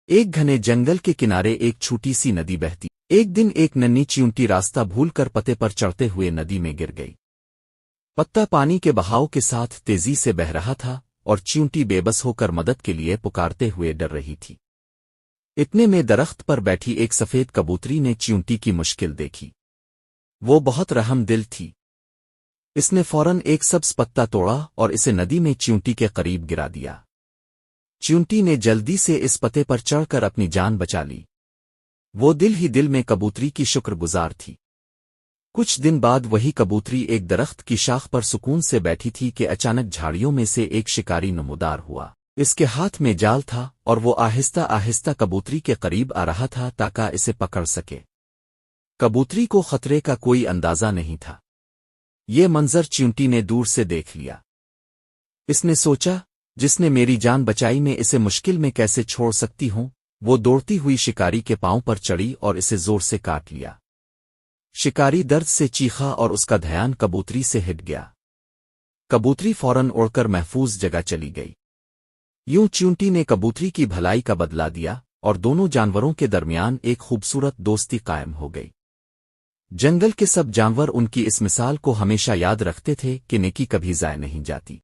ایک گھنے جنگل کے کنارے ایک چھوٹی سی ندی بہتی۔ ایک دن ایک ننھی چیونٹی راستہ بھول کر پتے پر چڑھتے ہوئے ندی میں گر گئی۔ پتا پانی کے بہاؤ کے ساتھ تیزی سے بہ رہا تھا اور چیونٹی بے بس ہو کر مدد کے لیے پکارتے ہوئے ڈر رہی تھی۔ اتنے میں درخت پر بیٹھی ایک سفید کبوتری نے چیونٹی کی مشکل دیکھی۔ وہ بہت رحم دل تھی۔ اس نے فوراً ایک سبز پتا توڑا اور اسے ندی میں چیونٹی کے قریب گرا دیا۔ چیونٹی نے جلدی سے اس پتے پر چڑھ کر اپنی جان بچا لی۔ وہ دل ہی دل میں کبوتری کی شکر گزار تھی۔ کچھ دن بعد وہی کبوتری ایک درخت کی شاخ پر سکون سے بیٹھی تھی کہ اچانک جھاڑیوں میں سے ایک شکاری نمودار ہوا۔ اس کے ہاتھ میں جال تھا اور وہ آہستہ آہستہ کبوتری کے قریب آ رہا تھا تاکہ اسے پکڑ سکے۔ کبوتری کو خطرے کا کوئی اندازہ نہیں تھا۔ یہ منظر چیونٹی نے دور سے دیکھ لیا۔ اس نے سوچا، جس نے میری جان بچائی میں اسے مشکل میں کیسے چھوڑ سکتی ہوں۔ وہ دوڑتی ہوئی شکاری کے پاؤں پر چڑھی اور اسے زور سے کاٹ لیا۔ شکاری درد سے چیخا اور اس کا دھیان کبوتری سے ہٹ گیا۔ کبوتری فوراً اڑ کر محفوظ جگہ چلی گئی۔ یوں چیونٹی نے کبوتری کی بھلائی کا بدلہ دیا اور دونوں جانوروں کے درمیان ایک خوبصورت دوستی قائم ہو گئی۔ جنگل کے سب جانور ان کی اس مثال کو ہمیشہ یاد رکھتے تھے کہ نیکی کبھی ضائع نہیں جاتی۔